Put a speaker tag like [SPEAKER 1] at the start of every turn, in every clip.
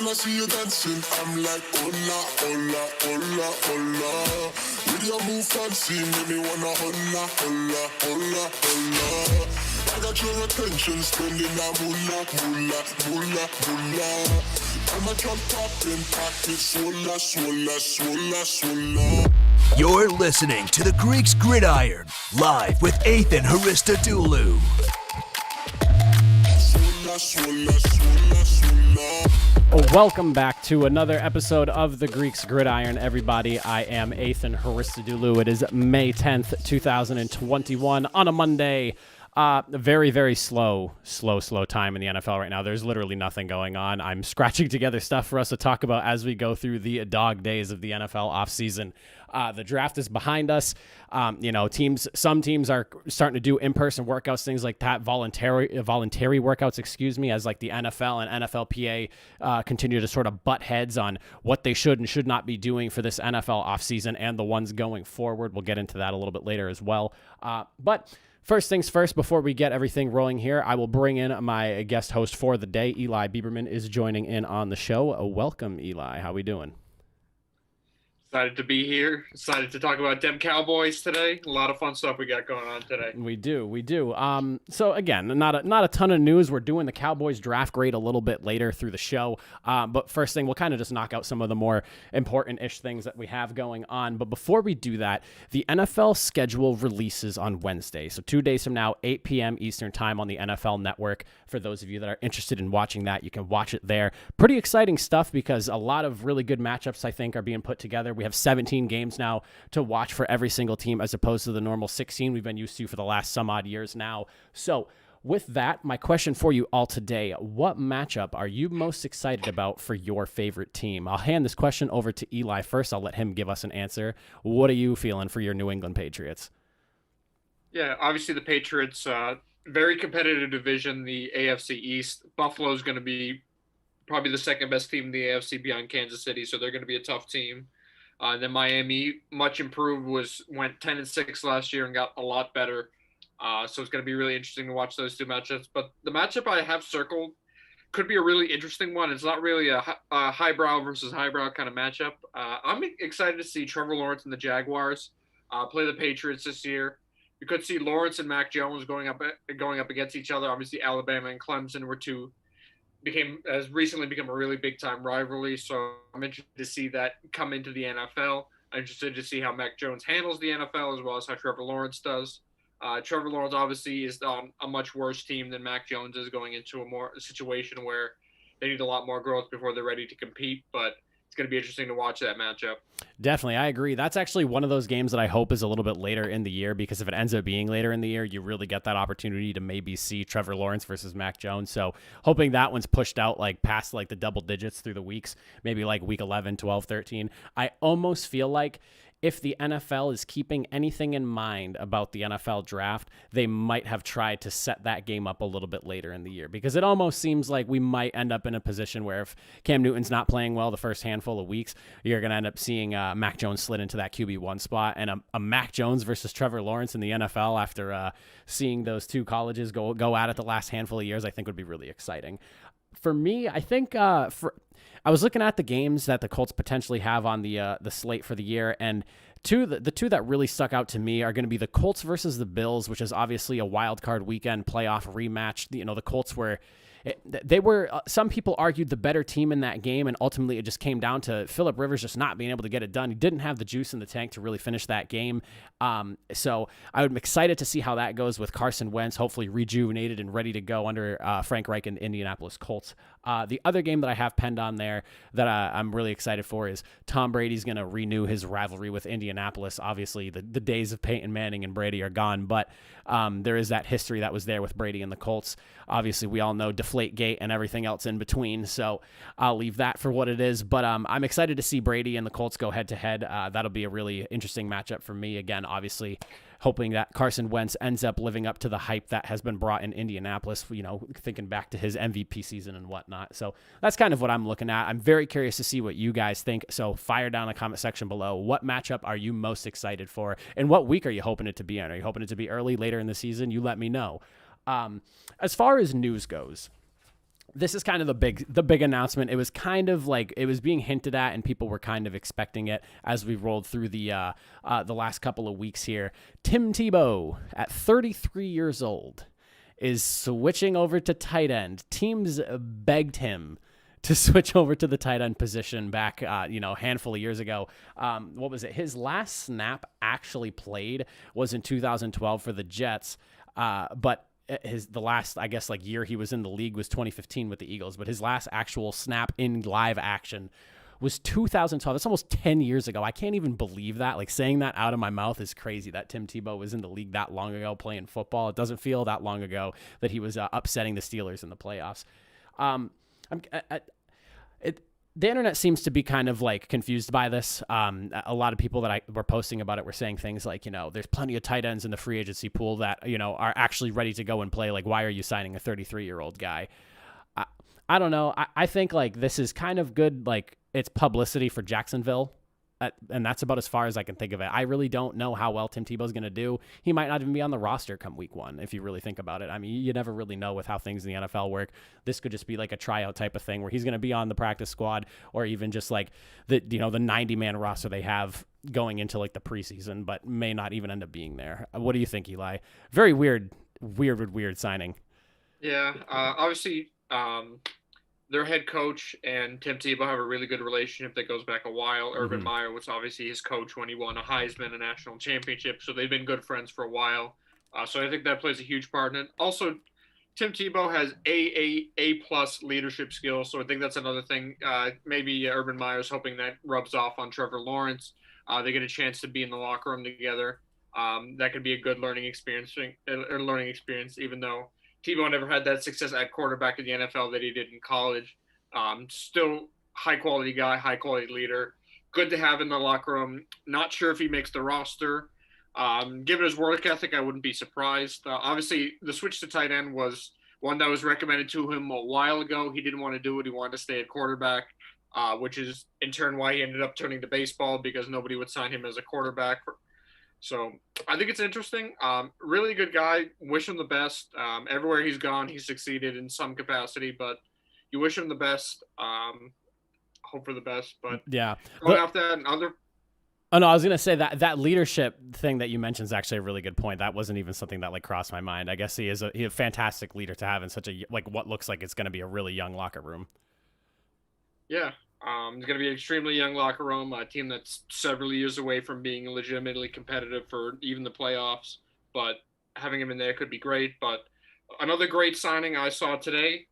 [SPEAKER 1] when I see you dancing, I'm like, hola, hola, hola, hola. With your move fancy, make me wanna hola, hola, hola, hola. I got your attention, spending that moolah, moolah, moolah, moolah. I'm a drop poppin', pocket, swola, swola, swola, swola.
[SPEAKER 2] You're listening to the Greeks Gridiron, live with Ethan Haristadoulou.
[SPEAKER 3] Welcome back to another episode of the Greeks Gridiron, everybody. I am Ethan Haristadoulou. It is May 10th, 2021 on a Monday. Very, very slow time in the NFL right now. There's literally nothing going on. I'm scratching together stuff for us to talk about as we go through the dog days of the NFL offseason. The draft is behind us. Some teams are starting to do in-person workouts, things like that, voluntary workouts, as like the NFL and NFLPA continue to sort of butt heads on what they should and should not be doing for this NFL offseason and the ones going forward. We'll get into that a little bit later as well. But first things first, before we get everything rolling here, I will bring in my guest host for the day. Eli Bieberman is joining in on the show. Welcome, Eli. How we doing?
[SPEAKER 4] Excited to be here. Excited to talk about them Cowboys today. A lot of fun stuff we got going on today.
[SPEAKER 3] We do. So again, not a ton of news. We're doing the Cowboys draft grade a little bit later through the show. But first thing, we'll kind of just knock out some of the more important-ish things that we have going on. But before we do that, the NFL schedule releases on Wednesday. So 2 days from now, 8 p.m. Eastern time on the NFL Network. For those of you that are interested in watching that, you can watch it there. Pretty exciting stuff because a lot of really good matchups, I think, are being put together. We have 17 games now to watch for every single team as opposed to the normal 16 we've been used to for the last some odd years now. So with that, my question for you all today, what matchup are you most excited about for your favorite team? I'll hand this question over to Eli first. I'll let him give us an answer. What are you feeling for your New England Patriots?
[SPEAKER 4] Yeah, obviously the Patriots, very competitive division, the AFC East. Buffalo's going to be probably the second best team in the AFC behind Kansas City, so they're going to be a tough team. Then Miami, much improved, went 10-6 last year and got a lot better. So it's going to be really interesting to watch those two matchups. But the matchup I have circled could be a really interesting one. It's not really a highbrow versus highbrow kind of matchup. I'm excited to see Trevor Lawrence and the Jaguars play the Patriots this year. You could see Lawrence and Mac Jones going up against each other. Obviously, Alabama and Clemson has recently become a really big time rivalry. So I'm interested to see that come into the NFL. I'm interested to see how Mac Jones handles the NFL as well as how Trevor Lawrence does. Trevor Lawrence obviously is on a much worse team than Mac Jones is, going into a situation where they need a lot more growth before they're ready to compete. But it's going to be interesting to watch that matchup.
[SPEAKER 3] Definitely, I agree. That's actually one of those games that I hope is a little bit later in the year, because if it ends up being later in the year, you really get that opportunity to maybe see Trevor Lawrence versus Mac Jones. So hoping that one's pushed out past the double digits through the weeks, maybe week 11, 12, 13. I almost feel like if the NFL is keeping anything in mind about the NFL draft, they might have tried to set that game up a little bit later in the year, because it almost seems like we might end up in a position where if Cam Newton's not playing well the first handful of weeks, you're going to end up seeing Mac Jones slid into that QB1 spot, and a Mac Jones versus Trevor Lawrence in the NFL after seeing those two colleges go at it the last handful of years, I think would be really exciting. For me, I think I was looking at the games that the Colts potentially have on the slate for the year, and the two that really stuck out to me are going to be the Colts versus the Bills, which is obviously a wild card weekend playoff rematch. The Colts were some people argued the better team in that game, and ultimately it just came down to Phillip Rivers just not being able to get it done. He didn't have the juice in the tank to really finish that game. So I'm excited to see how that goes with Carson Wentz, hopefully rejuvenated and ready to go under Frank Reich and the Indianapolis Colts. The other game that I have penned on there that I'm really excited for is Tom Brady's going to renew his rivalry with Indianapolis. Obviously, the days of Peyton Manning and Brady are gone, but there is that history that was there with Brady and the Colts. Obviously, we all know Deflategate and everything else in between, so I'll leave that for what it is. But I'm excited to see Brady and the Colts go head-to-head. That'll be a really interesting matchup for me. Again, obviously, hoping that Carson Wentz ends up living up to the hype that has been brought in Indianapolis, thinking back to his MVP season and whatnot. So that's kind of what I'm looking at. I'm very curious to see what you guys think. So fire down the comment section below. What matchup are you most excited for? And what week are you hoping it to be in? Are you hoping it to be early, later in the season? You let me know. As far as news goes, This is kind of the big announcement. It was kind of like it was being hinted at, and people were kind of expecting it as we rolled through the last couple of weeks here. Tim Tebow, at 33 years old, is switching over to tight end. Teams begged him to switch over to the tight end position back, a handful of years ago. What was it? His last snap actually played was in 2012 for the Jets, but the last, I guess, like year he was in the league was 2015 with the Eagles, but his last actual snap in live action was 2012. That's almost 10 years ago. I can't even believe that. Like, saying that out of my mouth is crazy that Tim Tebow was in the league that long ago playing football. It doesn't feel that long ago that he was upsetting the Steelers in the playoffs. The internet seems to be kind of like confused by this. A lot of people that were posting about it were saying things like, there's plenty of tight ends in the free agency pool that, are actually ready to go and play. Like, why are you signing a 33-year-old guy? I don't know. I think like this is kind of good. Like, it's publicity for Jacksonville. And that's about as far as I can think of it. I really don't know how well Tim Tebow's going to do. He might not even be on the roster come week 1, if you really think about it. I mean, you never really know with how things in the NFL work. This could just be like a tryout type of thing where he's going to be on the practice squad, or even just like the 90-man roster they have going into like the preseason, but may not even end up being there. What do you think, Eli? Very weird signing.
[SPEAKER 4] Yeah, obviously, their head coach and Tim Tebow have a really good relationship that goes back a while. Urban Meyer was obviously his coach when he won a Heisman, a national championship, so they've been good friends for a while. So I think that plays a huge part in it. Also, Tim Tebow has A+ leadership skills, so I think that's another thing. Maybe Urban Meyer's hoping that rubs off on Trevor Lawrence. They get a chance to be in the locker room together. That could be a good learning experience, even though Tebow never had that success at quarterback in the NFL that he did in college. Still high-quality guy, high-quality leader. Good to have in the locker room. Not sure if he makes the roster. Given his work ethic, I wouldn't be surprised. Obviously, the switch to tight end was one that was recommended to him a while ago. He didn't want to do it. He wanted to stay at quarterback, which is in turn why he ended up turning to baseball, because nobody would sign him as a quarterback. So I think it's interesting. Really good guy. Wish him the best. Everywhere he's gone, he's succeeded in some capacity, but you wish him the best. Hope for the best. But
[SPEAKER 3] yeah,
[SPEAKER 4] going off that and other.
[SPEAKER 3] Oh no, I was gonna say that leadership thing that you mentioned is actually a really good point. That wasn't even something that like crossed my mind. I guess he's a fantastic leader to have in such a what looks like it's gonna be a really young locker room.
[SPEAKER 4] Yeah. It's going to be an extremely young locker room, a team that's several years away from being legitimately competitive for even the playoffs. But having him in there could be great. But another great signing I saw today,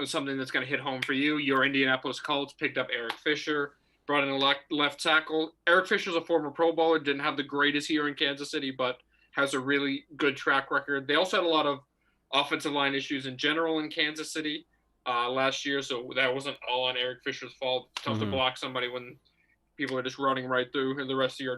[SPEAKER 4] something that's going to hit home for you. Your Indianapolis Colts picked up Eric Fisher, brought in a left tackle. Eric Fisher's a former Pro Bowler, didn't have the greatest year in Kansas City, but has a really good track record. They also had a lot of offensive line issues in general in Kansas City last year, so that wasn't all on Eric Fisher's fault. It's tough to block somebody when people are just running right through the rest of your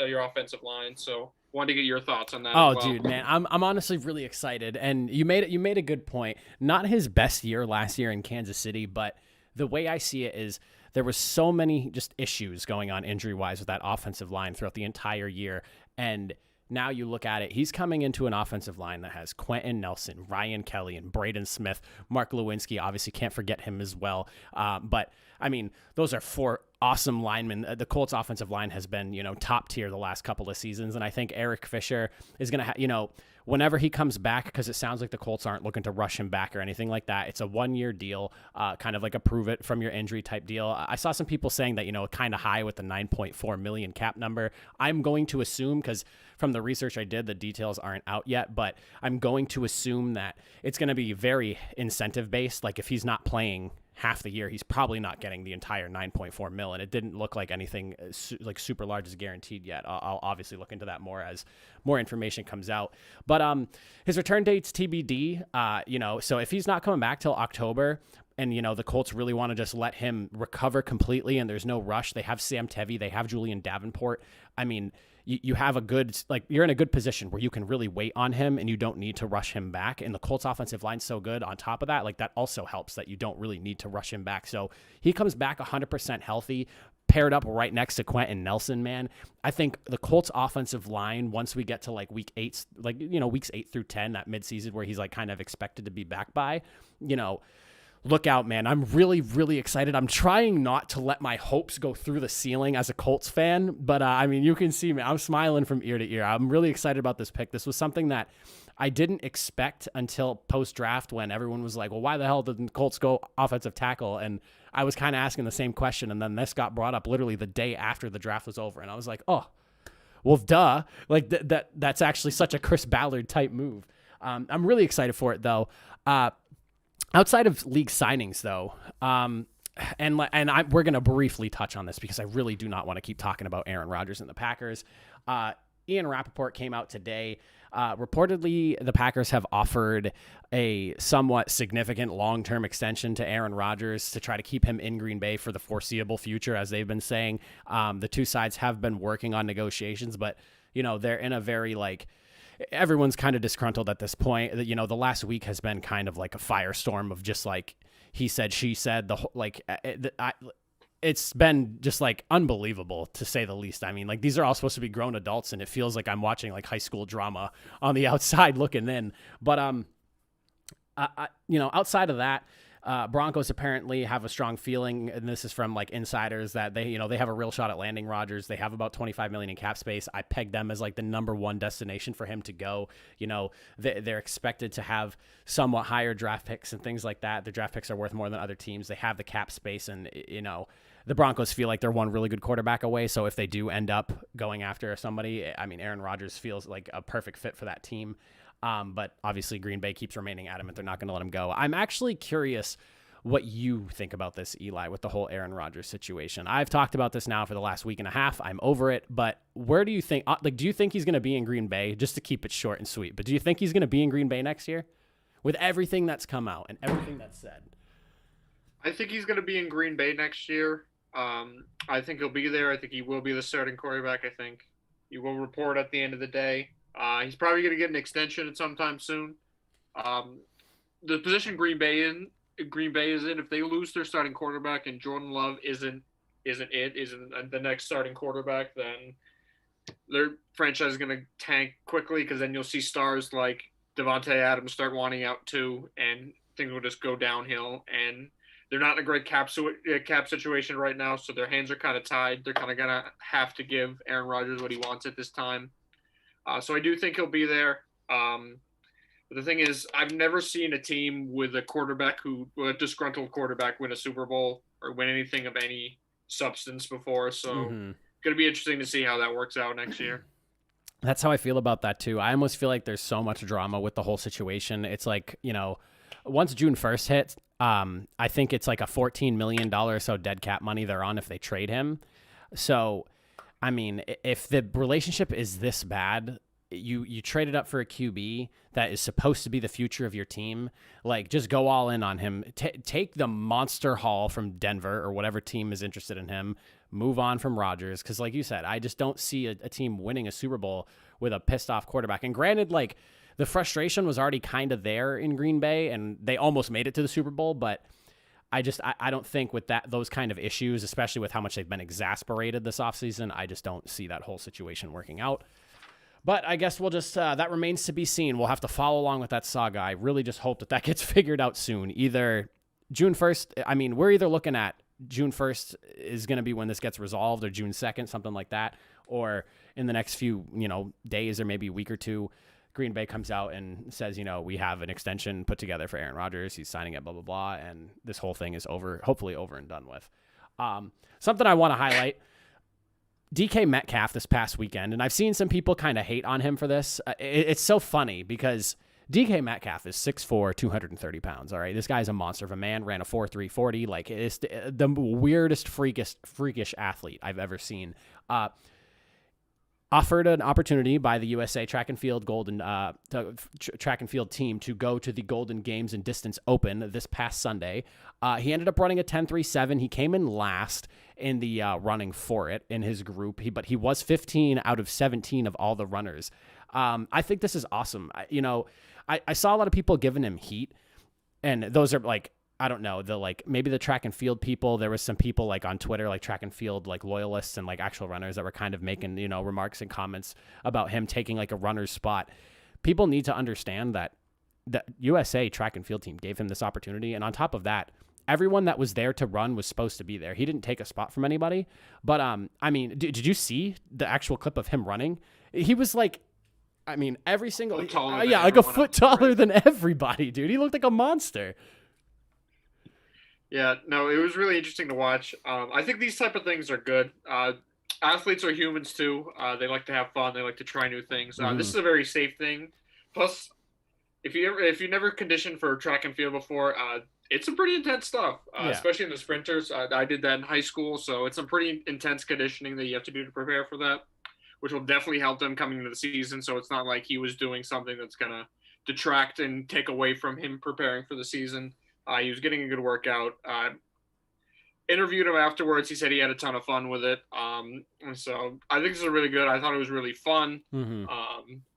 [SPEAKER 4] your offensive line. So wanted to get your thoughts on that.
[SPEAKER 3] Oh,
[SPEAKER 4] as well.
[SPEAKER 3] Dude, man, I'm honestly really excited, and you made a good point. Not his best year last year in Kansas City, but the way I see it is there was so many just issues going on injury-wise with that offensive line throughout the entire year, and now you look at it, he's coming into an offensive line that has Quentin Nelson, Ryan Kelly, and Braden Smith. Mark Lewinsky, obviously can't forget him as well. But, I mean, those are 4 awesome linemen. The Colts offensive line has been, top tier the last couple of seasons. And I think Eric Fisher is going to, whenever he comes back, because it sounds like the Colts aren't looking to rush him back or anything like that. It's a 1-year deal, kind of like a prove it from your injury type deal. I saw some people saying that, kind of high with the $9.4 million cap number. I'm going to assume, because from the research I did, the details aren't out yet, but I'm going to assume that it's going to be very incentive based. Like if he's not playing half the year, he's probably not getting the entire 9.4 mil, and it didn't look like anything like super large is guaranteed yet. I'll obviously look into that more as more information comes out. But his return date's TBD. So if he's not coming back till October, and the Colts really want to just let him recover completely, and there's no rush. They have Sam Tevy, they have Julian Davenport. I mean, you have a good, you're in a good position where you can really wait on him and you don't need to rush him back. And the Colts offensive line's so good on top of that, that also helps that you don't really need to rush him back. So he comes back 100% healthy, paired up right next to Quentin Nelson, man. I think the Colts offensive line, once we get to like weeks 8 through 10, that midseason where he's like kind of expected to be back by, look out, man. I'm really, really excited. I'm trying not to let my hopes go through the ceiling as a Colts fan, but you can see me. I'm smiling from ear to ear. I'm really excited about this pick. This was something that I didn't expect until post-draft when everyone was like, well, why the hell didn't the Colts go offensive tackle? And I was kind of asking the same question, and then this got brought up literally the day after the draft was over, and I was like, oh, well, duh. Like, that's actually such a Chris Ballard type move. I'm really excited for it, though. Outside of league signings, though, we're going to briefly touch on this because I really do not want to keep talking about Aaron Rodgers and the Packers. Ian Rappaport came out today. Reportedly, the Packers have offered a somewhat significant long-term extension to Aaron Rodgers to try to keep him in Green Bay for the foreseeable future, as they've been saying. The two sides have been working on negotiations, but, they're in a very, everyone's kind of disgruntled at this point. The last week has been kind of like a firestorm of just like he said, she said, it's been just like unbelievable to say the least. These are all supposed to be grown adults, and it feels like I'm watching like high school drama on the outside looking in. But outside of that, Broncos apparently have a strong feeling, and this is from like insiders, that they have a real shot at landing Rodgers. They have about $25 million in cap space. I pegged them as like the number one destination for him to go. They're expected to have somewhat higher draft picks and things like that. Their draft picks are worth more than other teams. They have the cap space, and the Broncos feel like they're one really good quarterback away. So if they do end up going after somebody, Aaron Rodgers feels like a perfect fit for that team. But obviously Green Bay keeps remaining adamant they're not going to let him go. I'm actually curious what you think about this, Eli, with the whole Aaron Rodgers situation. I've talked about this now for the last week and a half. I'm over it. But where do you think, do you think he's going to be in Green Bay? Just to keep it short and sweet, but do you think he's going to be in Green Bay next year with everything that's come out and everything that's said?
[SPEAKER 4] I think he's going to be in Green Bay next year. I think he'll be there. I think he will be the starting quarterback. I think he will report at the end of the day. He's probably going to get an extension at some time soon. The position Green Bay is in, if they lose their starting quarterback and Jordan Love isn't the next starting quarterback, then their franchise is going to tank quickly, because then you'll see stars like Devontae Adams start wanting out too, and things will just go downhill. And they're not in a great cap situation right now, so their hands are kind of tied. They're kind of going to have to give Aaron Rodgers what he wants at this time. So I do think he'll be there. But the thing is, I've never seen a team with a disgruntled quarterback win a Super Bowl or win anything of any substance before. So Going to be interesting to see how that works out next year.
[SPEAKER 3] That's how I feel about that too. I almost feel like there's so much drama with the whole situation. It's like, once June 1st hits, I think it's like a $14 million or so dead cap money they're on if they trade him. So, if the relationship is this bad, you traded up for a QB that is supposed to be the future of your team. Like, just go all in on him. Take the monster haul from Denver or whatever team is interested in him. Move on from Rodgers, because like you said, I just don't see a team winning a Super Bowl with a pissed off quarterback. And granted, like, the frustration was already kind of there in Green Bay, and they almost made it to the Super Bowl, but I don't think with those kind of issues, especially with how much they've been exasperated this offseason, I just don't see that whole situation working out. But I guess we'll just, that remains to be seen. We'll have to follow along with that saga. I really just hope that gets figured out soon. Either June 1st, we're either looking at June 1st is going to be when this gets resolved, or June 2nd, something like that, or in the next few, days or maybe a week or two, Green Bay comes out and says, we have an extension put together for Aaron Rodgers. He's signing it, blah, blah, blah. And this whole thing is hopefully over and done with. Something I want to highlight, DK Metcalf this past weekend, and I've seen some people kind of hate on him for this. It's so funny because DK Metcalf is 6'4", 230 pounds. All right. This guy's a monster of a man, ran a 4.3 40. Like, it's the weirdest, freakish athlete I've ever seen. Offered an opportunity by the USA track and field track and field team to go to the Golden Games and Distance Open this past Sunday. He ended up running a 10.37. He came in last in the running for it in his group, but he was 15 out of 17 of all the runners. I think this is awesome. I saw a lot of people giving him heat, and those are like I don't know, maybe the track and field people, there was some people like on Twitter, like track and field, like loyalists and like actual runners that were kind of making, remarks and comments about him taking like a runner's spot. People need to understand that the USA track and field team gave him this opportunity. And on top of that, everyone that was there to run was supposed to be there. He didn't take a spot from anybody. But, did you see the actual clip of him running? He was like, every single, like a foot taller than everybody, dude. He looked like a monster.
[SPEAKER 4] Yeah, no, it was really interesting to watch. I think these type of things are good. Athletes are humans too. They like to have fun. They like to try new things. This is a very safe thing. Plus, if you never conditioned for track and field before, it's some pretty intense stuff, especially in the sprinters. I did that in high school, so it's some pretty intense conditioning that you have to do to prepare for that, which will definitely help them coming into the season. So it's not like he was doing something that's gonna detract and take away from him preparing for the season. He was getting a good workout. Interviewed him afterwards. He said he had a ton of fun with it. So I think this is really good. I thought it was really fun.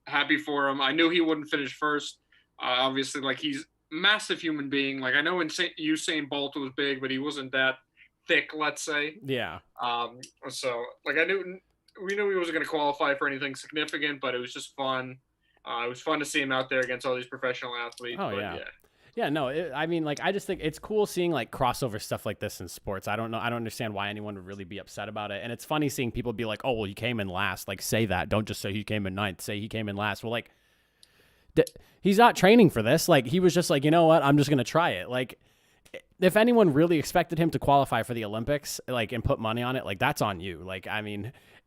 [SPEAKER 4] Happy for him. I knew he wouldn't finish first. Obviously, like, he's a massive human being. Like, I know Usain Bolt was big, but he wasn't that thick, let's say.
[SPEAKER 3] Yeah.
[SPEAKER 4] So, like, we knew he wasn't going to qualify for anything significant, but it was just fun. It was fun to see him out there against all these professional athletes.
[SPEAKER 3] Oh,
[SPEAKER 4] but,
[SPEAKER 3] yeah. Yeah, no, I just think it's cool seeing like crossover stuff like this in sports. I don't understand why anyone would really be upset about it. And it's funny seeing people be like, oh, well, he came in last. Like, say that. Don't just say he came in ninth. Say he came in last. Well, like, he's not training for this. Like, he was just like, you know what? I'm just going to try it. Like, if anyone really expected him to qualify for the Olympics, like, and put money on it, like, that's on you. Like,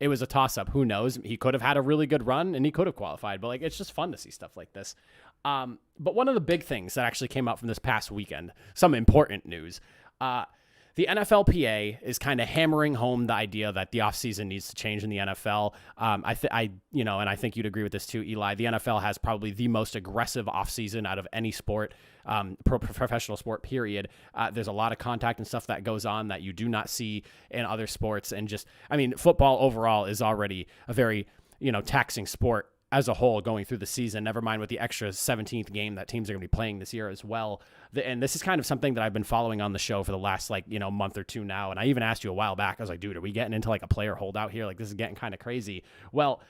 [SPEAKER 3] it was a toss-up. Who knows? He could have had a really good run, and he could have qualified. But, like, it's just fun to see stuff like this. But one of the big things that actually came out from this past weekend, some important news, the NFLPA is kind of hammering home the idea that the offseason needs to change in the NFL. And I think you'd agree with this too, Eli. The NFL has probably the most aggressive offseason out of any sport, professional sport, period. There's a lot of contact and stuff that goes on that you do not see in other sports. And football overall is already a very, taxing sport as a whole going through the season, never mind with the extra 17th game that teams are going to be playing this year as well. And this is kind of something that I've been following on the show for the last month or two now. And I even asked you a while back, I was like, dude, are we getting into like a player holdout here? Like, this is getting kind of crazy. Well,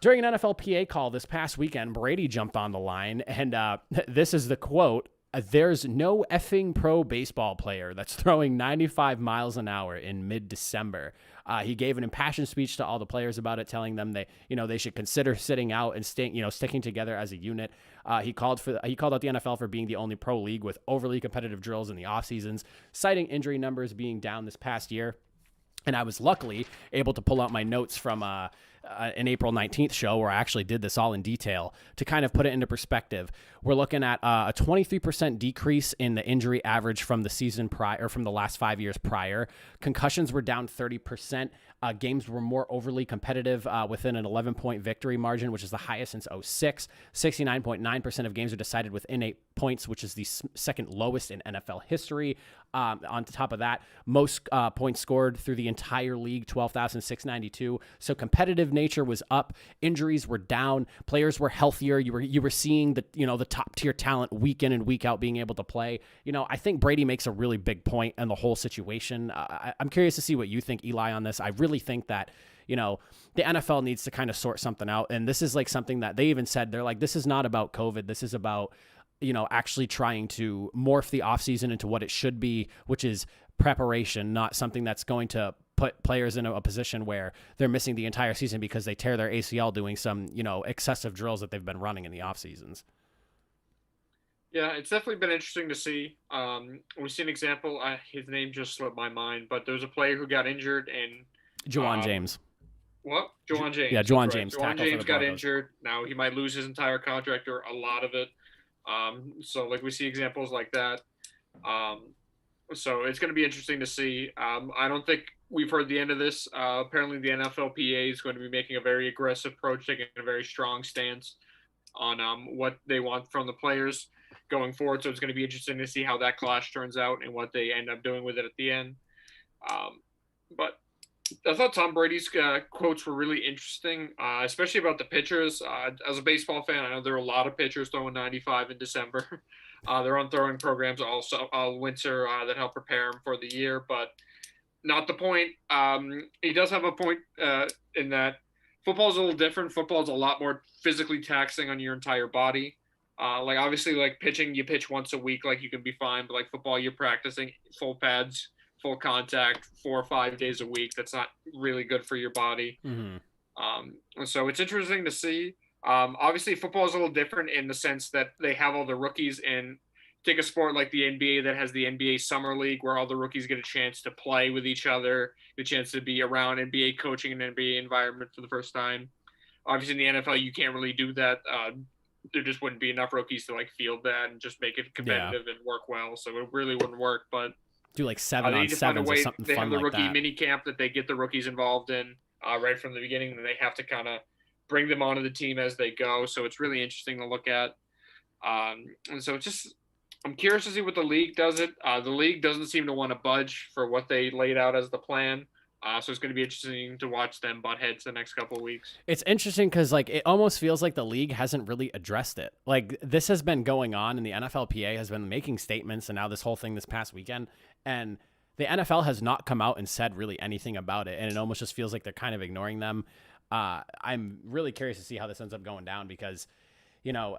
[SPEAKER 3] during an NFLPA call this past weekend, Brady jumped on the line, and this is the quote: "There's no effing pro baseball player that's throwing 95 miles an hour in mid-December." He gave an impassioned speech to all the players about it, telling them they should consider sitting out and sticking together as a unit. He called out the NFL for being the only pro league with overly competitive drills in the off seasons, citing injury numbers being down this past year. And I was luckily able to pull out my notes from an April 19th show where I actually did this all in detail to kind of put it into perspective. We're looking at a 23% decrease in the injury average from the season prior, or from the last 5 years prior. Concussions were down 30%. Games were more overly competitive within an 11-point victory margin, which is the highest since 2006. 69.9% of games are decided within 8 points, which is the second lowest in NFL history. On top of that, most points scored through the entire league, 12,692. So competitive nature was up. Injuries were down. Players were healthier. You were seeing the top tier talent week in and week out being able to play. I think Brady makes a really big point in the whole situation. I'm curious to see what you think, Eli, on this. I really think that the NFL needs to kind of sort something out. And this is like something that they even said, they're like, this is not about COVID. This is about actually trying to morph the offseason into what it should be, which is preparation, not something that's going to put players in a position where they're missing the entire season because they tear their ACL doing some, excessive drills that they've been running in the off seasons.
[SPEAKER 4] Yeah, it's definitely been interesting to see. We've seen an example. His name just slipped my mind, but there was a player who got injured and
[SPEAKER 3] Juwan James.
[SPEAKER 4] What? Juwan James.
[SPEAKER 3] Yeah, Juwan James.
[SPEAKER 4] Juwan James got injured. Now he might lose his entire contract or a lot of it. So like we see examples like that. So it's going to be interesting to see. I don't think we've heard the end of this. Apparently the NFLPA is going to be making a very aggressive approach, taking a very strong stance on what they want from the players going forward. So it's going to be interesting to see how that clash turns out and what they end up doing with it at the end. But I thought Tom Brady's quotes were really interesting, especially about the pitchers. As a baseball fan, I know there are a lot of pitchers throwing 95 in December. They're on throwing programs also all winter that help prepare them for the year, but not the point. He does have a point in that football's a little different. Football's a lot more physically taxing on your entire body. Like obviously, like pitching, you pitch once a week, like you can be fine. But like football, you're practicing full pads, full contact, 4 or 5 days a week. That's not really good for your body.
[SPEAKER 3] Mm-hmm.
[SPEAKER 4] So it's interesting to see. Obviously, football is a little different in the sense that they have all the rookies in. Take a sport like the NBA that has the NBA Summer League, where all the rookies get a chance to play with each other, the chance to be around NBA coaching and NBA environment for the first time. Obviously, in the NFL, you can't really do that. There just wouldn't be enough rookies to like field that and just make it competitive and work well. So it really wouldn't work. But
[SPEAKER 3] do like 7-on-7s or something
[SPEAKER 4] they
[SPEAKER 3] fun
[SPEAKER 4] have the
[SPEAKER 3] like
[SPEAKER 4] rookie
[SPEAKER 3] that.
[SPEAKER 4] mini camp that they get the rookies involved in right from the beginning, and they have to kind of bring them onto the team as they go. So it's really interesting to look at. And so it's just, I'm curious to see what the league does it. The league doesn't seem to want to budge for what they laid out as the plan. So it's going to be interesting to watch them butt heads the next couple of weeks.
[SPEAKER 3] It's interesting because like it almost feels like the league hasn't really addressed it. Like this has been going on, and the NFLPA has been making statements, and now this whole thing this past weekend, and the NFL has not come out and said really anything about it, and it almost just feels like they're kind of ignoring them. I'm really curious to see how this ends up going down because, you know,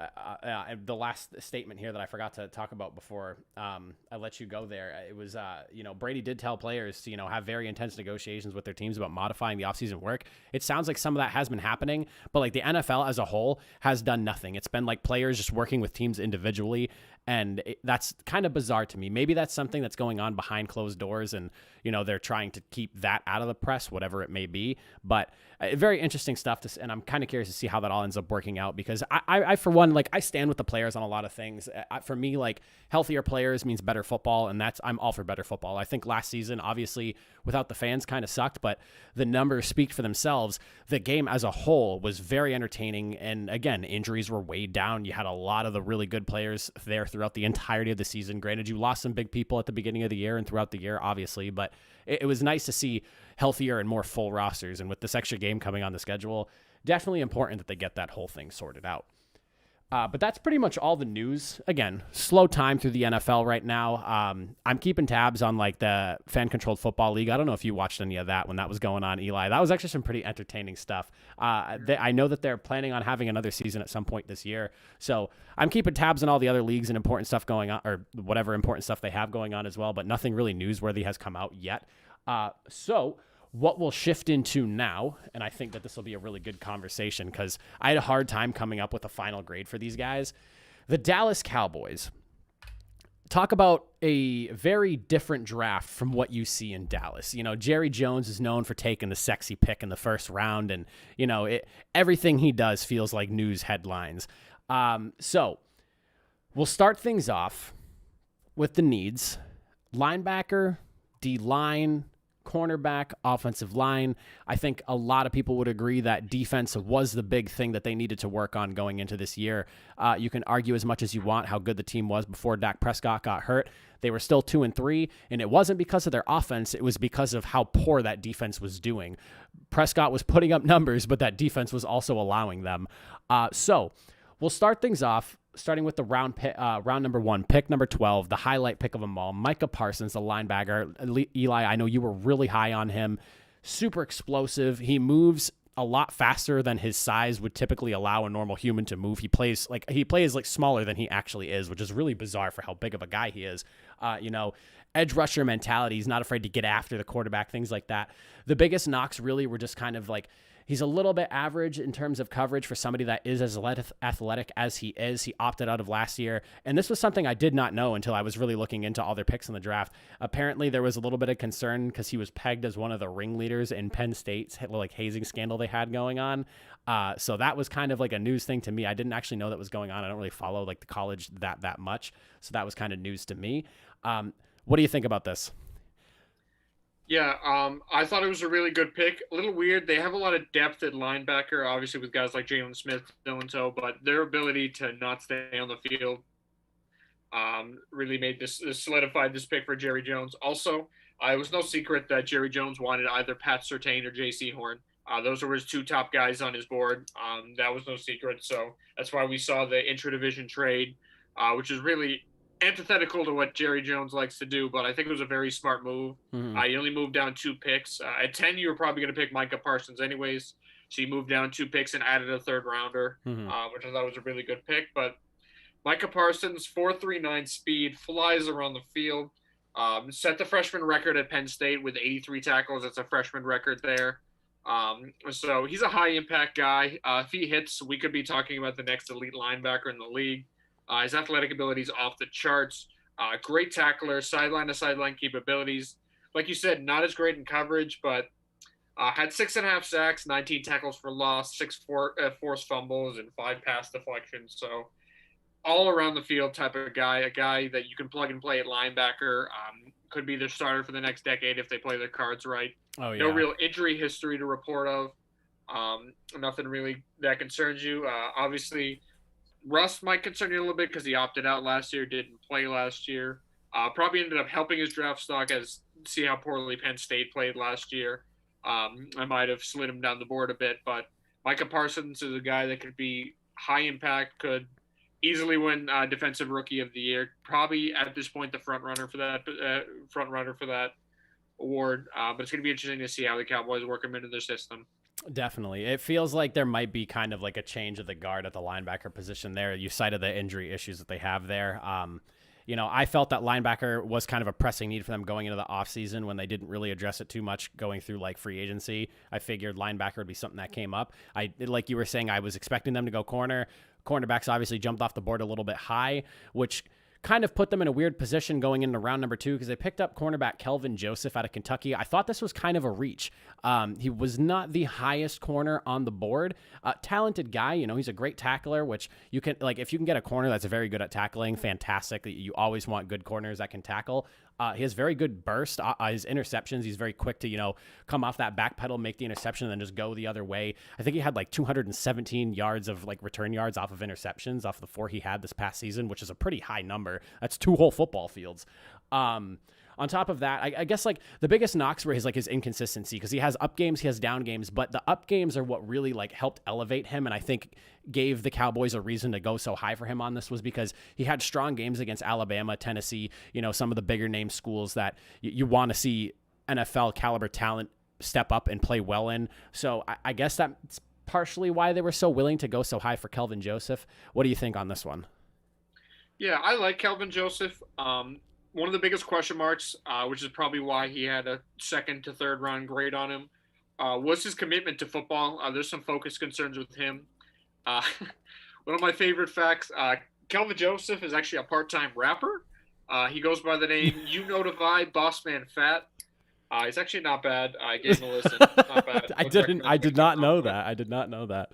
[SPEAKER 3] the last statement here that I forgot to talk about before I let you go there, it was, you know, Brady did tell players to, you know, have very intense negotiations with their teams about modifying the offseason work. It sounds like some of that has been happening, but like the NFL as a whole has done nothing. It's been like players just working with teams individually, and that's kind of bizarre to me. Maybe that's something that's going on behind closed doors, and, you know, they're trying to keep that out of the press, whatever it may be. But very interesting stuff, and I'm kind of curious to see how that all ends up working out because I for one, like I stand with the players on a lot of things. For me, like healthier players means better football, and I'm all for better football. I think last season, obviously, without the fans kind of sucked, but the numbers speak for themselves. The game as a whole was very entertaining, and again, injuries were weighed down. You had a lot of the really good players there throughout the entirety of the season. Granted, you lost some big people at the beginning of the year and throughout the year, obviously, but it was nice to see healthier and more full rosters. And with this extra game coming on the schedule, definitely important that they get that whole thing sorted out. But that's pretty much all the news. Again, slow time through the NFL right now. I'm keeping tabs on like the fan-controlled football league. I don't know if you watched any of that when that was going on, Eli. That was actually some pretty entertaining stuff. I know that they're planning on having another season at some point this year. So I'm keeping tabs on all the other leagues and important stuff going on, or whatever important stuff they have going on as well. But nothing really newsworthy has come out yet. So what we'll shift into now, and I think that this will be a really good conversation because I had a hard time coming up with a final grade for these guys. The Dallas Cowboys. Talk about a very different draft from what you see in Dallas. You know, Jerry Jones is known for taking the sexy pick in the first round, and, you know, everything he does feels like news headlines. So we'll start things off with the needs. Linebacker, D-line, cornerback, offensive line. I think a lot of people would agree that defense was the big thing that they needed to work on going into this year. You can argue as much as you want how good the team was before Dak Prescott got hurt. They were still 2-3, and it wasn't because of their offense. It was because of how poor that defense was doing. Prescott was putting up numbers, but that defense was also allowing them. So we'll start things off starting with the round number 1, pick number 12, the highlight pick of them all, Micah Parsons, the linebacker. Eli, I know you were really high on him. Super explosive. He moves a lot faster than his size would typically allow a normal human to move. He plays like smaller than he actually is, which is really bizarre for how big of a guy he is. You know, edge rusher mentality. He's not afraid to get after the quarterback, things like that. The biggest knocks really were just kind of like, he's a little bit average in terms of coverage for somebody that is as athletic as he is. He opted out of last year. And this was something I did not know until I was really looking into all their picks in the draft. Apparently, there was a little bit of concern because he was pegged as one of the ringleaders in Penn State's like hazing scandal they had going on. So that was kind of like a news thing to me. I didn't actually know that was going on. I don't really follow like the college that much. So that was kind of news to me. What do you think about this?
[SPEAKER 4] Yeah, I thought it was a really good pick. A little weird. They have a lot of depth at linebacker, obviously with guys like Jalen Smith, Dylan Toe, but their ability to not stay on the field really made this solidified this pick for Jerry Jones. Also, It was no secret that Jerry Jones wanted either Pat Surtain or J.C. Horn. Those were his two top guys on his board. That was no secret. So that's why we saw the intra-division trade, which is really antithetical to what Jerry Jones likes to do, but I think it was a very smart move. You only moved down 2 picks. At 10, you were probably going to pick Micah Parsons anyways. So you moved down 2 picks and added a third rounder, which I thought was a really good pick. But Micah Parsons, 4.39 speed, flies around the field. Set the freshman record at Penn State with 83 tackles. That's a freshman record there. So he's a high impact guy. If he hits, we could be talking about the next elite linebacker in the league. His athletic abilities off the charts. Great tackler, sideline to sideline capabilities. Like you said, not as great in coverage, but had 6.5 sacks, 19 tackles for loss, 6 forced fumbles, and 5 pass deflections. So all around the field type of guy, a guy that you can plug and play at linebacker. Could be their starter for the next decade if they play their cards right.
[SPEAKER 3] Oh, yeah.
[SPEAKER 4] No real injury history to report of. Nothing really that concerns you. Obviously, Russ might concern you a little bit because he opted out last year, didn't play last year. Probably ended up helping his draft stock as see how poorly Penn State played last year. I might have slid him down the board a bit, but Micah Parsons is a guy that could be high impact, could easily win Defensive Rookie of the Year. Probably at this point the front runner for that award. But it's going to be interesting to see how the Cowboys work him into their system.
[SPEAKER 3] Definitely. It feels like there might be kind of like a change of the guard at the linebacker position there. You cited the injury issues that they have there. I felt that linebacker was kind of a pressing need for them going into the offseason when they didn't really address it too much going through like free agency. I figured linebacker would be something that came up. Like you were saying, I was expecting them to go corner. Cornerbacks obviously jumped off the board a little bit high, which kind of put them in a weird position going into round number 2 because they picked up cornerback Kelvin Joseph out of Kentucky. I thought this was kind of a reach. He was not the highest corner on the board. Talented guy, he's a great tackler, which you can, like, if you can get a corner that's very good at tackling, fantastic. You always want good corners that can tackle. He has very good burst. His interceptions, he's very quick to, come off that back pedal, make the interception, and then just go the other way. I think he had like 217 yards of like return yards off of interceptions off the 4 he had this past season, which is a pretty high number. That's 2 whole football fields. On top of that, I guess like the biggest knocks were his inconsistency because he has up games, he has down games, but the up games are what really like helped elevate him. And I think gave the Cowboys a reason to go so high for him on this was because he had strong games against Alabama, Tennessee, some of the bigger name schools that you want to see NFL caliber talent step up and play well in. So I guess that's partially why they were so willing to go so high for Kelvin Joseph. What do you think on this one?
[SPEAKER 4] Yeah, I like Kelvin Joseph. One of the biggest question marks, which is probably why he had a 2nd to 3rd round grade on him, was his commitment to football. There's some focus concerns with him. One of my favorite facts, Kelvin Joseph is actually a part-time rapper. He goes by the name You Know the Vibe, Boss Man Fat. He's actually not bad. I gave him a listen. Not bad.
[SPEAKER 3] I did not know that.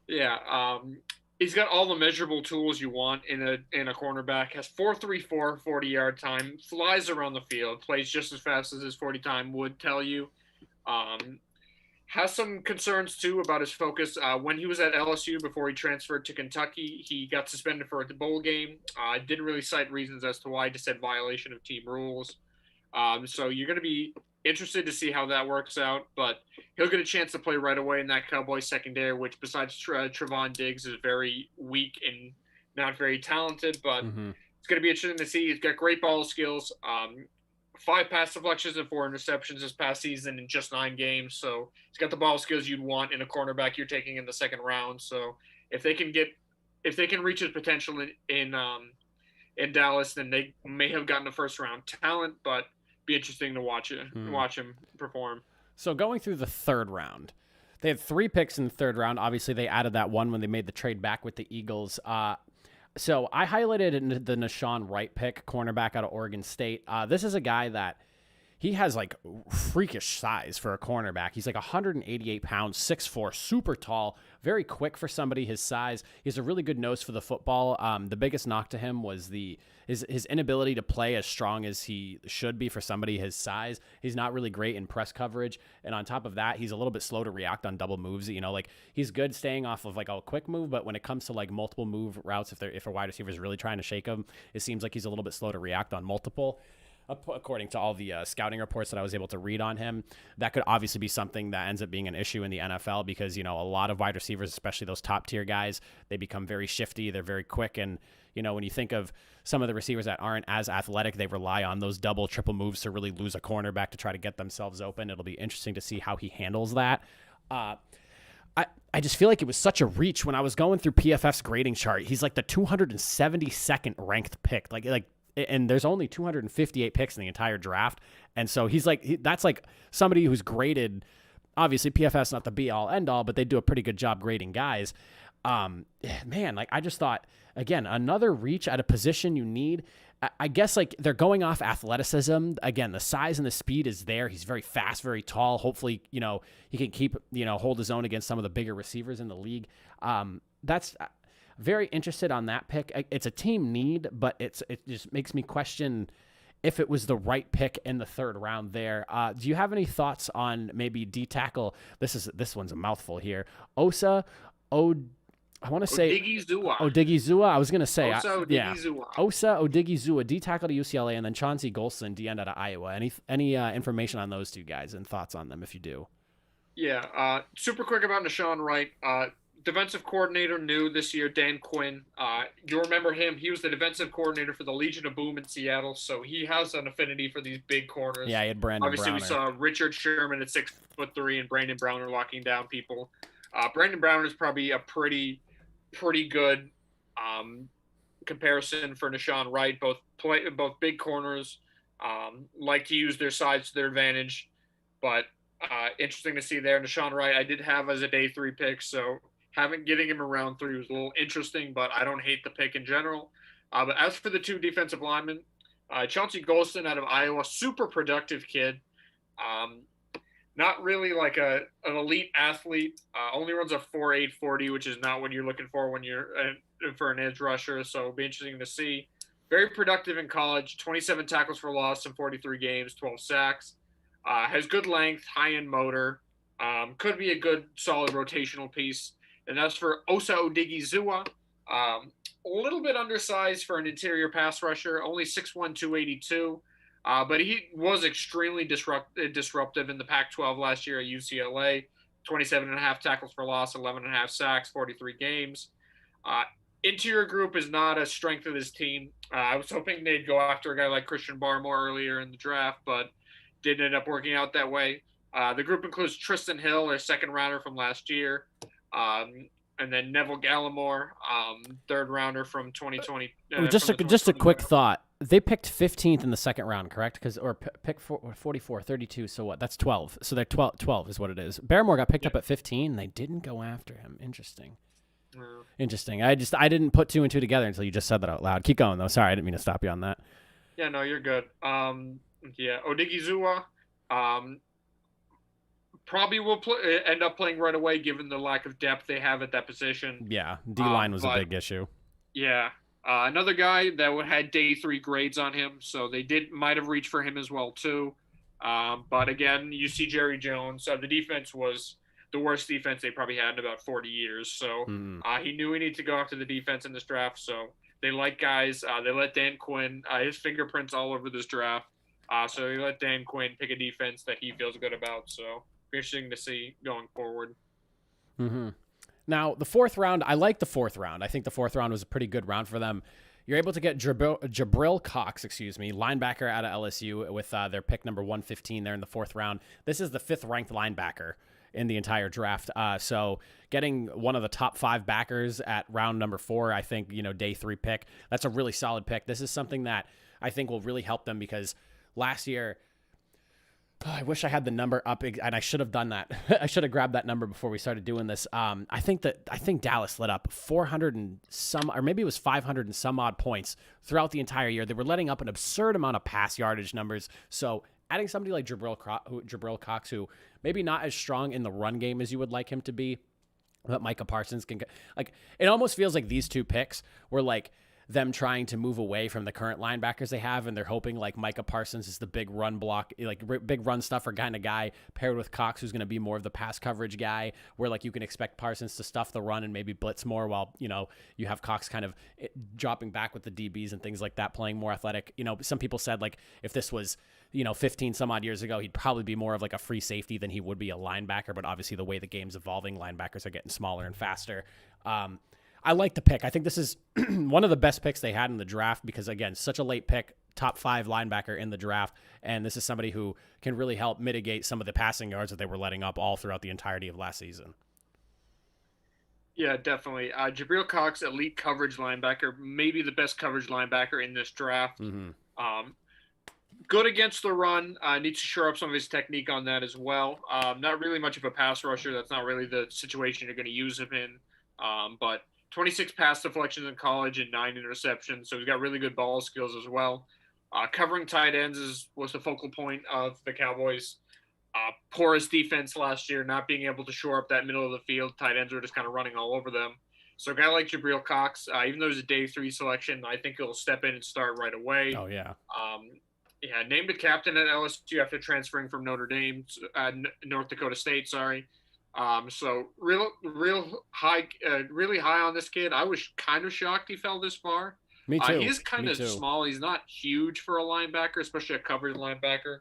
[SPEAKER 4] Yeah. He's got all the measurable tools you want in a cornerback. Has 4.34 40-yard time. Flies around the field. Plays just as fast as his 40 time would tell you. Has some concerns too about his focus. When he was at LSU before he transferred to Kentucky, he got suspended for a bowl game. Didn't really cite reasons as to why. Just said violation of team rules. So you're going to be interested to see how that works out, but he'll get a chance to play right away in that Cowboys secondary, which besides Trevon Diggs is very weak and not very talented, but it's going to be interesting to see. He's got great ball skills, 5 pass deflections and 4 interceptions this past season in just 9 games. So he's got the ball skills you'd want in a cornerback you're taking in the 2nd round. So if they can reach his potential in Dallas, then they may have gotten a 1st round talent, but be interesting to watch him perform. So
[SPEAKER 3] going through the 3rd round, they had 3 picks in the 3rd round. Obviously, they added that one when they made the trade back with the Eagles. So I highlighted the Nashawn Wright pick, cornerback out of Oregon State. This is a guy that he has like freakish size for a cornerback. He's like 188 pounds, 6'4", super tall, very quick for somebody his size. He has a really good nose for the football. The biggest knock to him was his inability to play as strong as he should be for somebody his size. He's not really great in press coverage. And on top of that, he's a little bit slow to react on double moves. Like he's good staying off of like a quick move, but when it comes to like multiple move routes, if a wide receiver is really trying to shake him, it seems like he's a little bit slow to react on multiple. according to all the scouting reports that I was able to read on him. That could obviously be something that ends up being an issue in the NFL because, a lot of wide receivers, especially those top tier guys, they become very shifty. They're very quick. And, when you think of some of the receivers that aren't as athletic, they rely on those double, triple moves to really lose a cornerback to try to get themselves open. It'll be interesting to see how he handles that. I just feel like it was such a reach when I was going through PFF's grading chart. He's like the 272nd ranked pick. And there's only 258 picks in the entire draft. And so that's like somebody who's graded, obviously PFF's not the be all end all, but they do a pretty good job grading guys. I just thought, again, another reach at a position you need. I guess they're going off athleticism. Again, the size and the speed is there. He's very fast, very tall. Hopefully, he can keep, hold his own against some of the bigger receivers in the league. That's very interested on that pick. It's a team need, but it just makes me question if it was the right pick in the third round there. Do you have any thoughts on maybe D tackle? This one's a mouthful here. Osa Odigizua. I was going to say.
[SPEAKER 4] Osa
[SPEAKER 3] Odigizua, D tackle to UCLA, and then Chauncey Golson, D end out of Iowa. Any information on those two guys and thoughts on them if you do?
[SPEAKER 4] Yeah. Super quick about Nahshon Wright. Defensive coordinator new this year, Dan Quinn. You'll remember him. He was the defensive coordinator for the Legion of Boom in Seattle, so he has an affinity for these big corners.
[SPEAKER 3] Yeah, he had Brandon
[SPEAKER 4] Obviously,
[SPEAKER 3] Browner.
[SPEAKER 4] we saw Richard Sherman at 6'3" and Brandon Browner locking down people. Brandon Browner is probably a pretty good comparison for Nahshon Wright. Both big corners, like to use their sides to their advantage, but interesting to see there. Nahshon Wright, I did have as a day 3 pick, so getting him around 3 was a little interesting, but I don't hate the pick in general. But as for the two defensive linemen, Chauncey Golson out of Iowa, super productive kid. Not really like an elite athlete. Only runs a 4.8 40, which is not what you're looking for when you're for an edge rusher. So it'll be interesting to see. Very productive in college. 27 tackles for loss in 43 games, 12 sacks. Has good length, high-end motor. Could be a good, solid rotational piece. And as for Osa Odigizua, a little bit undersized for an interior pass rusher. Only 6'1", 282. But he was extremely disruptive in the Pac-12 last year at UCLA. 27.5 tackles for loss, 11.5 sacks, 43 games. Interior group is not a strength of this team. I was hoping they'd go after a guy like Christian Barmore earlier in the draft, but didn't end up working out that way. The group includes Tristan Hill, their second rounder from last year, and then Neville Gallimore, third rounder from 2020.
[SPEAKER 3] Just a quick thought. They picked 15th in the second round, correct? Pick 44, 32. So what? That's 12. So they're 12 is what it is. Barrymore got picked up at 15. And they didn't go after him. Interesting. Interesting. I didn't put 2 and 2 together until you just said that out loud. Keep going though. Sorry, I didn't mean to stop you on that.
[SPEAKER 4] Yeah, no, you're good. Odigizua, probably will end up playing right away given the lack of depth they have at that position.
[SPEAKER 3] Yeah, D-line was a big issue.
[SPEAKER 4] Yeah. Another guy that had day 3 grades on him, so they might have reached for him as well too. But again, you see Jerry Jones. The defense was the worst defense they probably had in about 40 years. So he knew he needed to go after the defense in this draft. So they like guys. They let Dan Quinn, his fingerprints all over this draft. So they let Dan Quinn pick a defense that he feels good about. So interesting to see going forward.
[SPEAKER 3] Mm-hmm. Now, the fourth round, I like the fourth round. I think the fourth round was a pretty good round for them. You're able to get Gabriel Cox, linebacker out of LSU with their pick number 115 there in the fourth round. This is the 5th ranked linebacker in the entire draft. So getting one of the top 5 backers at round number 4, I think, day 3 pick, that's a really solid pick. This is something that I think will really help them because last year, I wish I had the number up, and I should have done that. I should have grabbed that number before we started doing this. I think Dallas let up 400 and some, or maybe it was 500 and some odd points throughout the entire year. They were letting up an absurd amount of pass yardage numbers. So adding somebody like Gabriel Cox, who maybe not as strong in the run game as you would like him to be, but Micah Parsons can get, it almost feels like these two picks were like them trying to move away from the current linebackers they have, and they're hoping like Micah Parsons is the big run block, like big run stuffer kind of guy, paired with Cox, who's going to be more of the pass coverage guy, where like you can expect Parsons to stuff the run and maybe blitz more, while you have Cox kind of dropping back with the DBs and things like that, playing more athletic. Some people said like if this was 15 some odd years ago, he'd probably be more of like a free safety than he would be a linebacker, but obviously the way the game's evolving, linebackers are getting smaller and faster. I like the pick. I think this is one of the best picks they had in the draft because, again, such a late pick, top 5 linebacker in the draft, and this is somebody who can really help mitigate some of the passing yards that they were letting up all throughout the entirety of last season.
[SPEAKER 4] Yeah, definitely. Gabriel Cox, elite coverage linebacker, maybe the best coverage linebacker in this draft.
[SPEAKER 3] Mm-hmm.
[SPEAKER 4] Good against the run. Needs to shore up some of his technique on that as well. Not really much of a pass rusher. That's not really the situation you're going to use him in. But 26 pass deflections in college and 9 interceptions. So he's got really good ball skills as well. Covering tight ends was the focal point of the Cowboys' porous defense last year, not being able to shore up that middle of the field. Tight ends were just kind of running all over them. So a guy like Gabriel Cox, even though he's a day 3 selection, I think he'll step in and start right away.
[SPEAKER 3] Oh, yeah.
[SPEAKER 4] Named a captain at LSU after transferring from North Dakota State, sorry. So real high, really high on this kid. I was kind of shocked he fell this far.
[SPEAKER 3] Me too.
[SPEAKER 4] He's kind of small. He's not huge for a linebacker, especially a coverage linebacker,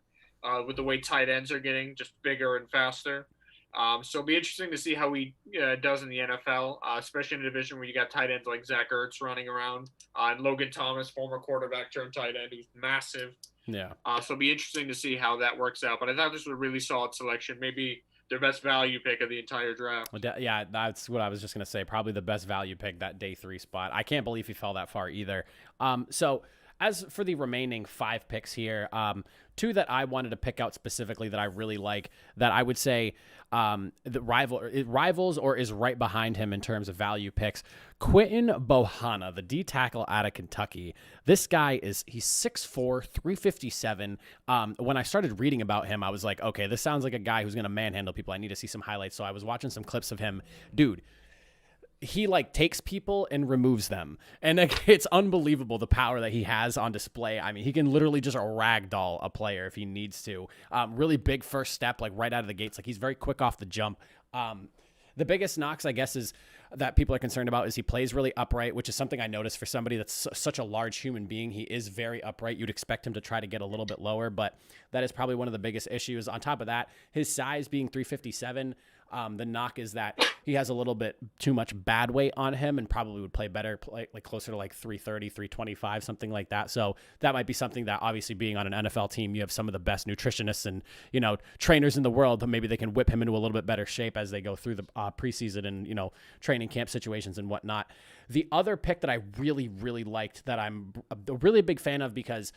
[SPEAKER 4] with the way tight ends are getting just bigger and faster. So it'll be interesting to see how he does in the NFL, especially in a division where you got tight ends like Zach Ertz running around, and Logan Thomas, former quarterback turned tight end, who's massive.
[SPEAKER 3] Yeah.
[SPEAKER 4] So it'll be interesting to see how that works out. But I thought this was a really solid selection. Maybe their best value pick of the entire draft.
[SPEAKER 3] Yeah, that's what I was just going to say. Probably the best value pick, that day 3 spot. I can't believe he fell that far either. So as for the remaining 5 picks here, 2 that I wanted to pick out specifically that I really like, that I would say the rivals or is right behind him in terms of value picks. Quinton Bohanna, the D tackle out of Kentucky. This guy he's 6'4", 357. When I started reading about him, I was like, okay, this sounds like a guy who's going to manhandle people. I need to see some highlights. So I was watching some clips of him. Dude, he like takes people and removes them. And it's unbelievable the power that he has on display. I mean, he can literally just ragdoll a player if he needs to. Really big first step, like right out of the gates. Like he's very quick off the jump. The biggest knocks, I guess, is that people are concerned about is he plays really upright, which is something I noticed for somebody that's such a large human being. He is very upright. You'd expect him to try to get a little bit lower, but that is probably one of the biggest issues. On top of that, his size being 357, the knock is that he has a little bit too much bad weight on him and probably would play better, like closer to like 330, 325, something like that. So that might be something that, obviously being on an NFL team, you have some of the best nutritionists and, trainers in the world, but maybe they can whip him into a little bit better shape as they go through the preseason and, training camp situations and whatnot. The other pick that I really, really liked, that I'm a really big fan of because,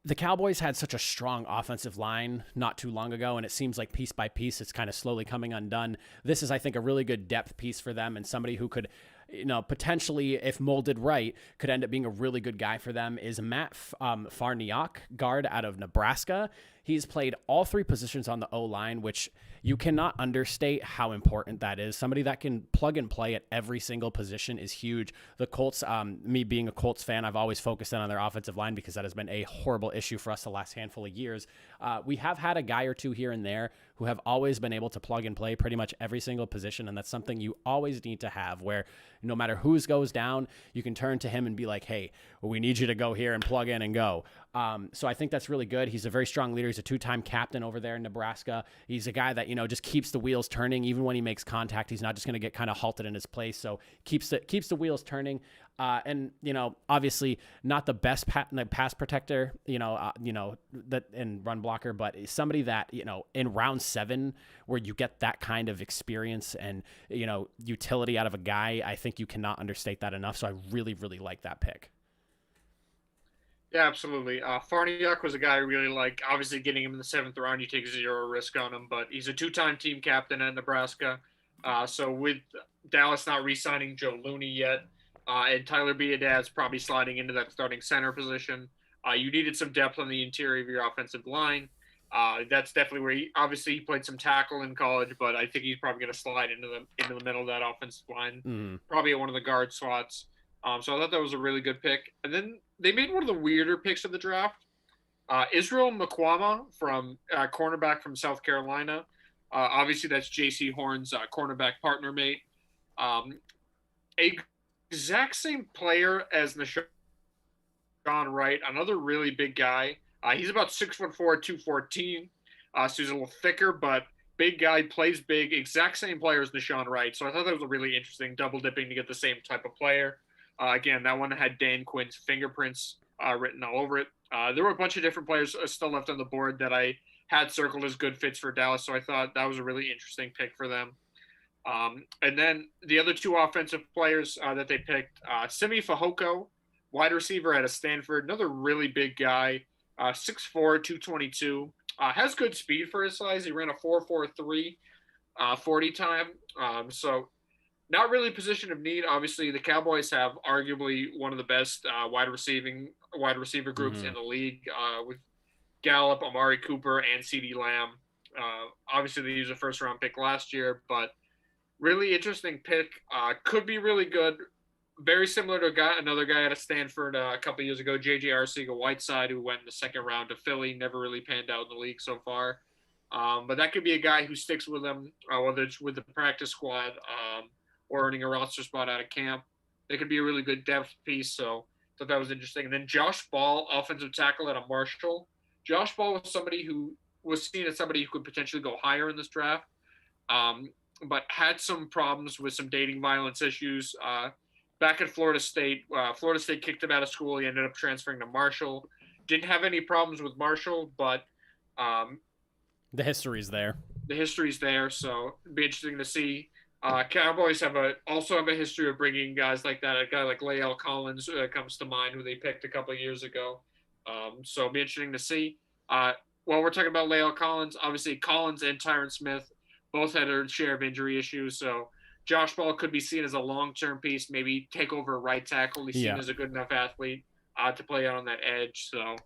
[SPEAKER 3] the Cowboys had such a strong offensive line not too long ago, and it seems like piece by piece it's kind of slowly coming undone. This is, I think, a really good depth piece for them, and somebody who could, potentially, if molded right, could end up being a really good guy for them is Matt Farniok, guard out of Nebraska. He's played all 3 positions on the O-line, which you cannot understate how important that is. Somebody that can plug and play at every single position is huge. The Colts, me being a Colts fan, I've always focused in on their offensive line because that has been a horrible issue for us the last handful of years. We have had a guy or 2 here and there who have always been able to plug and play pretty much every single position, and that's something you always need to have, where no matter whose goes down, you can turn to him and be like, hey, we need you to go here and plug in and go. So I think that's really good. He's a very strong leader. He's a 2-time captain over there in Nebraska. He's a guy that, just keeps the wheels turning. Even when he makes contact, he's not just going to get kind of halted in his place. So keeps the wheels turning. And, obviously not the best pass protector, that and run blocker, but somebody that, in round 7 where you get that kind of experience and, utility out of a guy, I think you cannot understate that enough. So I really, really like that pick.
[SPEAKER 4] Yeah, absolutely. Farniok was a guy I really like. Obviously, getting him in the 7th round, you take 0 risk on him, but he's a 2-time team captain at Nebraska. So with Dallas not re-signing Joe Looney yet, and Tyler Biadasz probably sliding into that starting center position, you needed some depth on the interior of your offensive line. That's definitely where he played some tackle in college, but I think he's probably going to slide into the middle of that offensive line, probably at one of the guard slots. So I thought that was a really good pick. And then they made one of the weirder picks of the draft. Israel Mcquamma from cornerback from South Carolina. Obviously, that's J.C. Horn's cornerback partner mate. Um, exact same player as Nashawn Wright, another really big guy. He's about 6'4", 214. So he's a little thicker, but big guy, plays big. Exact same player as Nashawn Wright. So I thought that was a really interesting double dipping to get the same type of player. Again, that one had Dan Quinn's fingerprints written all over it. There were a bunch of different players still left on the board that I had circled as good fits for Dallas, so I thought that was a really interesting pick for them. And then the other two offensive players that they picked, Simi Fehoko, wide receiver out of Stanford, another really big guy, 6'4", 222, has good speed for his size. He ran a 4.43 40 time. So not really a position of need. Obviously, the Cowboys have arguably one of the best wide receiver groups in the league with Gallup, Amari Cooper, and CeeDee Lamb. Obviously, they used a first-round pick last year, but really interesting pick. Could be really good. Very similar to another guy out of Stanford a couple years ago, J.J. Arcega-Whiteside, who went in the second round to Philly, never really panned out in the league so far. But that could be a guy who sticks with them, whether it's with the practice squad or earning a roster spot out of camp. They could be a really good depth piece, so I thought that was interesting. And then Josh Ball, offensive tackle out of Marshall. Josh Ball was somebody who was seen as somebody who could potentially go higher in this draft, but had some problems with some dating violence issues. Back at Florida State, Florida State kicked him out of school. He ended up transferring to Marshall. Didn't have any problems with Marshall, but
[SPEAKER 3] the history's there.
[SPEAKER 4] So it'd be interesting to see. Cowboys also have a history of bringing guys like that. A guy like Lael Collins comes to mind, who they picked a couple of years ago. So it'll be interesting to see. While we're talking about Lael Collins, obviously Collins and Tyron Smith both had a share of injury issues, so Josh Ball could be seen as a long-term piece, maybe take over a right tackle. He's seen as a good enough athlete to play out on that edge. So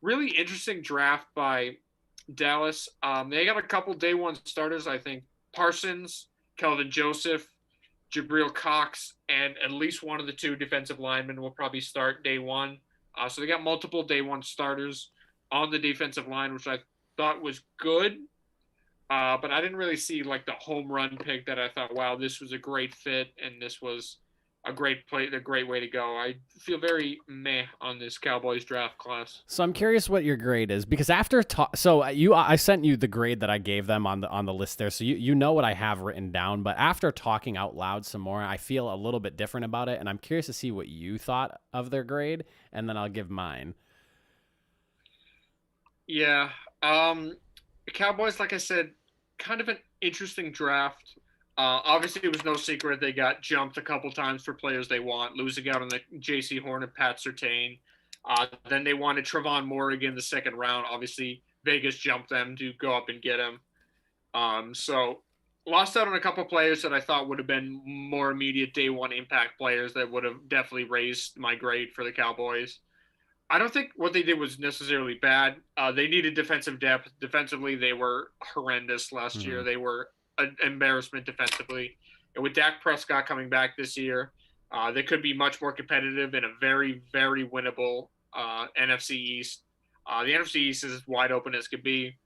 [SPEAKER 4] really interesting draft by Dallas. They got a couple day one starters, I think. Parsons, Kelvin Joseph, Gabriel Cox, and at least one of the two defensive linemen will probably start day one. So they got multiple day one starters on the defensive line, which I thought was good. But I didn't really see like the home run pick that I thought, wow, this was a great fit and this was a great way to go. I feel very meh on this Cowboys draft class.
[SPEAKER 3] So I'm curious what your grade is, because after I sent you the grade that I gave them on the list there, so you know what I have written down. But after talking out loud some more, I feel a little bit different about it, and I'm curious to see what you thought of their grade, and then I'll give mine.
[SPEAKER 4] Yeah. The Cowboys, like I said, kind of an interesting draft. Obviously, it was no secret they got jumped a couple times for players they want, losing out on the J.C. Horn and Pat Surtain. Then they wanted Trevon Morgan the second round. Obviously, Vegas jumped them to go up and get him. So lost out on a couple players that I thought would have been more immediate day one impact players that would have definitely raised my grade for the Cowboys. I don't think what they did was necessarily bad. They needed defensive depth. Defensively, they were horrendous last year. They were an embarrassment defensively. And with Dak Prescott coming back this year, they could be much more competitive in a very, very winnable NFC East. The NFC East is as wide open as could be.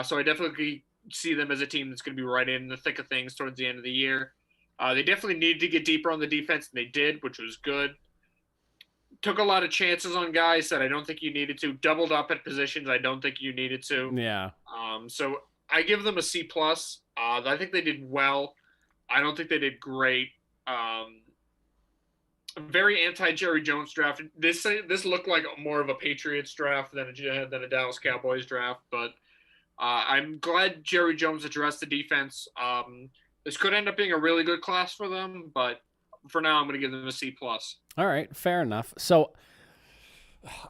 [SPEAKER 4] So I definitely see them as a team that's going to be right in the thick of things towards the end of the year. They definitely needed to get deeper on the defense, and they did, which was good. Took a lot of chances on guys that I don't think you needed to. Doubled up at positions I don't think you needed to.
[SPEAKER 3] Yeah.
[SPEAKER 4] So I give them a C+. I think they did well. I don't think they did great. Very anti-Jerry Jones draft. This looked like more of a Patriots draft than a Dallas Cowboys draft, but I'm glad Jerry Jones addressed the defense. This could end up being a really good class for them, but for now, I'm going to give them a C+.
[SPEAKER 3] All right, fair enough. So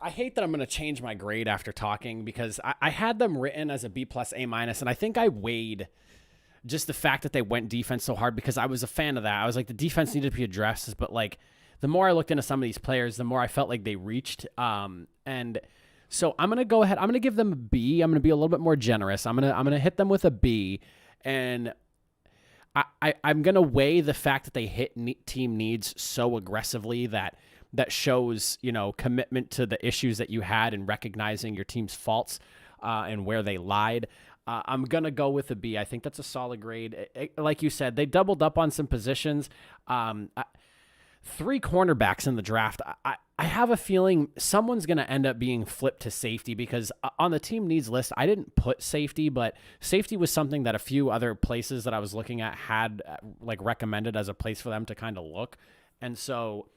[SPEAKER 3] I hate that I'm going to change my grade after talking, because I had them written as a B+, A-, and I think I weighed just the fact that they went defense so hard because I was a fan of that. I was like, the defense needed to be addressed, but like the more I looked into some of these players, the more I felt like they reached. And so I'm going to go ahead. I'm going to give them a B. I'm going to be a little bit more generous. I'm going to hit them with a B. And I'm going to weigh the fact that they hit team needs so aggressively that shows, commitment to the issues that you had and recognizing your team's faults and where they lied. I'm going to go with a B. I think that's a solid grade. Like you said, they doubled up on some positions. 3 cornerbacks in the draft. I have a feeling someone's going to end up being flipped to safety because on the team needs list, I didn't put safety, but safety was something that a few other places that I was looking at had recommended as a place for them to kind of look. And so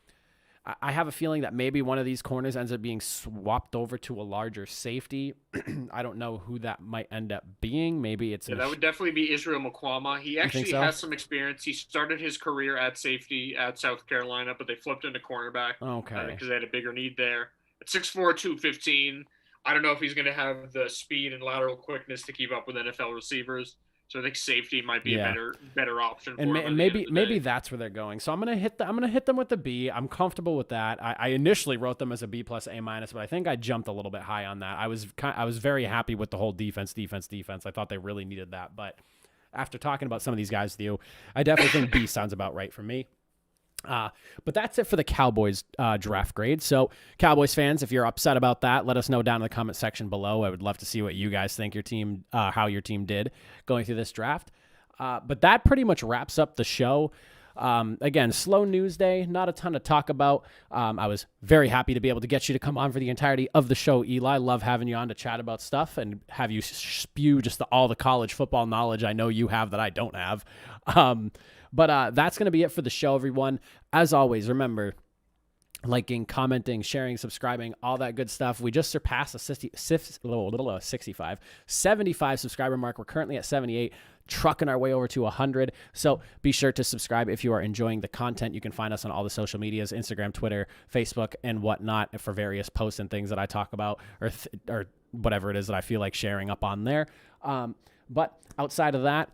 [SPEAKER 3] I have a feeling that maybe one of these corners ends up being swapped over to a larger safety. I don't know who that might end up being. Maybe it's
[SPEAKER 4] that would definitely be Israel Mcquamma. He actually has some experience. He started his career at safety at South Carolina, but they flipped into cornerback.
[SPEAKER 3] Okay,
[SPEAKER 4] because they had a bigger need there. At 6'4", 215, I don't know if he's going to have the speed and lateral quickness to keep up with NFL receivers. So I think safety might be a better option for him.
[SPEAKER 3] And maybe that's where they're going. So I'm gonna hit them with the B. I'm comfortable with that. I initially wrote them as a B plus A minus, but I think I jumped a little bit high on that. I was very happy with the whole defense. I thought they really needed that. But after talking about some of these guys with you, I definitely think B sounds about right for me. But that's it for the Cowboys draft grade. So Cowboys fans, if you're upset about that, let us know down in the comment section below. I would love to see what you guys think how your team did going through this draft. But that pretty much wraps up the show. Again, slow news day, not a ton to talk about. I was very happy to be able to get you to come on for the entirety of the show, Eli. Love having you on to chat about stuff and have you spew just all the college football knowledge I know you have that I don't have. But that's going to be it for the show, everyone. As always, remember, liking, commenting, sharing, subscribing, all that good stuff. We just surpassed the 75 subscriber mark. We're currently at 78, trucking our way over to 100. So be sure to subscribe if you are enjoying the content. You can find us on all the social medias, Instagram, Twitter, Facebook, and whatnot for various posts and things that I talk about or whatever it is that I feel like sharing up on there. But outside of that,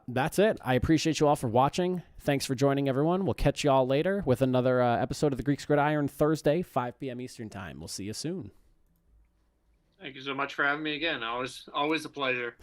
[SPEAKER 3] that's it. I appreciate you all for watching. Thanks for joining, everyone. We'll catch you all later with another episode of the Greeks Gridiron Thursday, 5 p.m. Eastern Time. We'll see you soon.
[SPEAKER 4] Thank you so much for having me again. Always a pleasure.